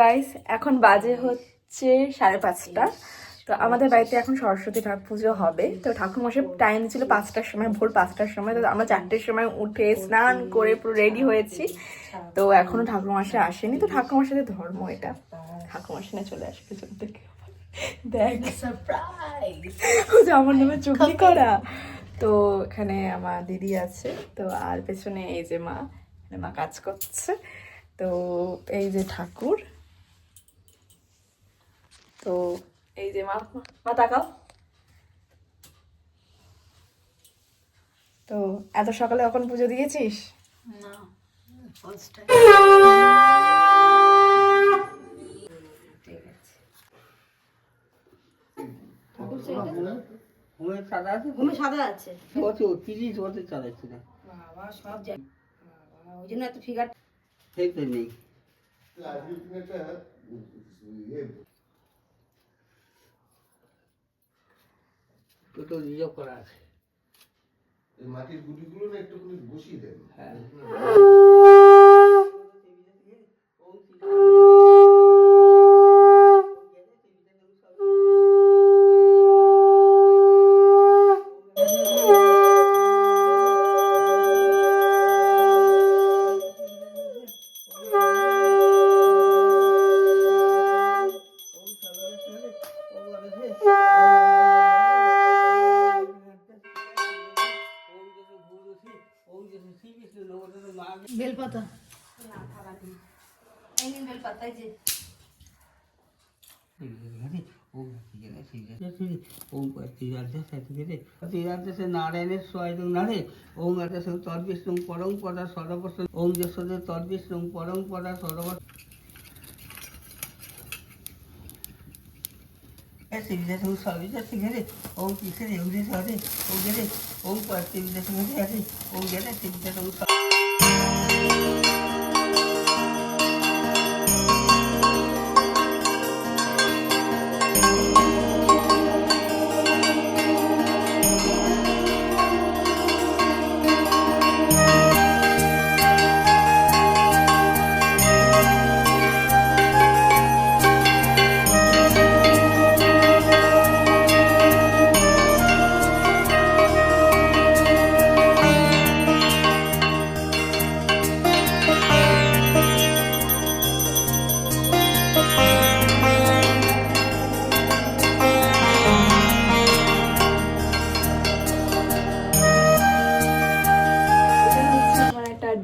Guys এখন বাজে হচ্ছে 5:30। তো আমাদের বাড়িতে এখন সরস্বতী পুজো হবে। তো ঠাকুরমশাই টাইম ছিল 5টার সময়, ভোর 5টার সময়। তো আমরা 4টের সময় উঠে স্নান করে পুরো রেডি হয়েছি। তো এখনো ঠাকুরমশাই আসেনি। তো ঠাকুরমশাইদের ধর্ম এটা, ঠাকুরমশাই না চলে আসবে পেছন থেকে। দেখ সারপ্রাইজ, আমার নামে চুগলি করা। তো এখানে আমার দিদি আছে, তো আর পেছনে এই যে মা, মা কাজ করছে। তো এই যে ঠাকুর, তো এই যে মা, মা তাকাও। তো এত সকালে এখন পুজো দিয়েছিস? না, ফার্স্ট টাইম। সাদা আছে, চালাচ্ছি না বাবা সব জায়গায়। ওই জন্য এত ফিগার নেই। তো রিজার্ভ করা আছে। মাটির গুটিগুলো না একটুখানি বসিয়ে দেন। হ্যাঁ, বেলপাতা বেলপাতা যে নারায়ণের সোয়াইদং নারে ওং আকাশ তদ্বিষ্ণু পরং পদা সর্বস্ব ওং যশোদে তদ্বিষ্ণু পরং পদা সর্বস্ব ওম কিসের এগুলি সরে ও গেলে ওম পার্থিব আছে ও গেলে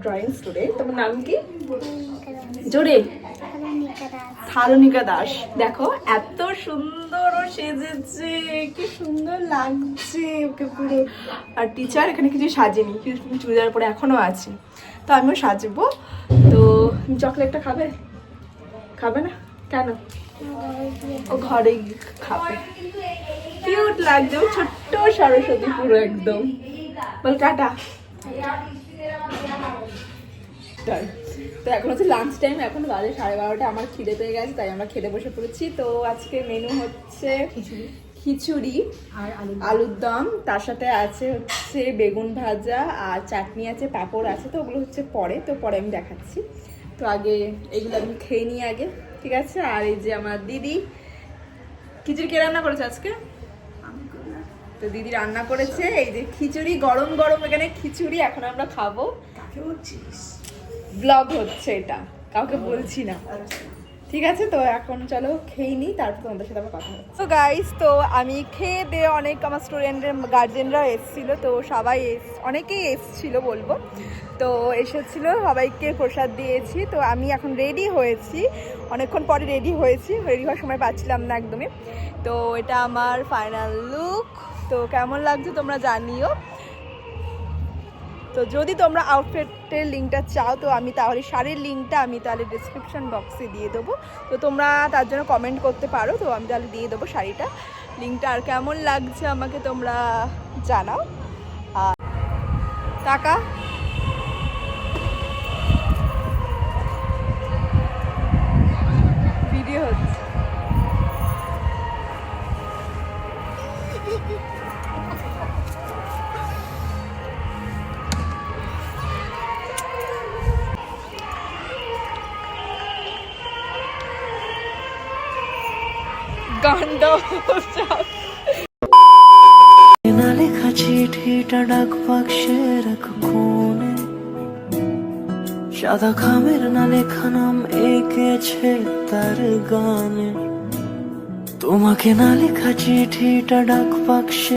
ড্রয়িং স্টুডেন্ট। তোমার নাম কি? জোরে। থারুণিকা দাস। দেখো এত সুন্দর ও সেজেছে, কি সুন্দর লাগছে ওকে পুরো। আর টিচার এখানে কিছু সাজেনি, চুড়িদার পরে এখনো আছে। তো আমিও সাজবো। তো চকলেটটা খাবে? খাবে না কেন? ও ঘরে খাবে। কিউট লাগছে, ছোট্ট সরস্বতী পুরো একদম। বল টাটা। তো এখন হচ্ছে লাঞ্চ টাইম, এখন বাজে 12:30। আমার খিদে পেয়ে গেছে, তাই আমরা খেতে বসে পড়েছি। তো আজকে মেনু হচ্ছে খিচুড়ি আর আলুর দম, তার সাথে আছে হচ্ছে বেগুন ভাজা আর চাটনি আছে, পাঁপড় আছে। তো ওগুলো হচ্ছে পরে, তো পরে আমি দেখাচ্ছি। তো আগে এগুলো আমি খেয়ে নিই আগে, ঠিক আছে? আর এই যে আমার দিদি, খিচুড়ি কে রান্না করেছে আজকে? তো দিদি রান্না করেছে এই যে খিচুড়ি, গরম গরম এখানে খিচুড়ি। এখন আমরা খাবো। ব্লগ হচ্ছে এটা, কাউকে বলছি না, ঠিক আছে? তো এখন চলো খেয়ে নিই, তারপর তোমাদের সাথে আবার কথা হচ্ছে। তো গাইস, তো আমি খেয়ে দিয়ে, অনেক আমার স্টুডেন্টের গার্জেনরা এসেছিল, তো সবাই অনেকেই এসেছিল বলবো। তো এসেছিল, সবাইকে প্রসাদ দিয়েছি। তো আমি এখন রেডি হয়েছি, অনেকক্ষণ পরে রেডি হয়েছি, রেডি হওয়ার সময় পাচ্ছিলাম না একদমই। তো এটা আমার ফাইনাল লুক। তো কেমন লাগছে তোমরা জানিও। তো যদি তোমরা আউটফিটের লিঙ্কটা চাও, তো আমি তাহলে শাড়ির লিঙ্কটা আমি তাহলে ডিসক্রিপশন বক্সে দিয়ে দেবো। তো তোমরা তার জন্য কমেন্ট করতে পারো, তো আমি তাহলে দিয়ে দেবো শাড়িটা লিঙ্কটা। আর কেমন লাগছে আমাকে তোমরা জানাও। আর টাকা ভিডিও হচ্ছে। গন্ধ না লেখা চিঠিটা ডাক বাক্সের এক কোণে, সাদা খামের না লেখা নাম এঁকেছে তার গানে। তোমাকে না লেখা চিঠিটা ডাক বাক্সে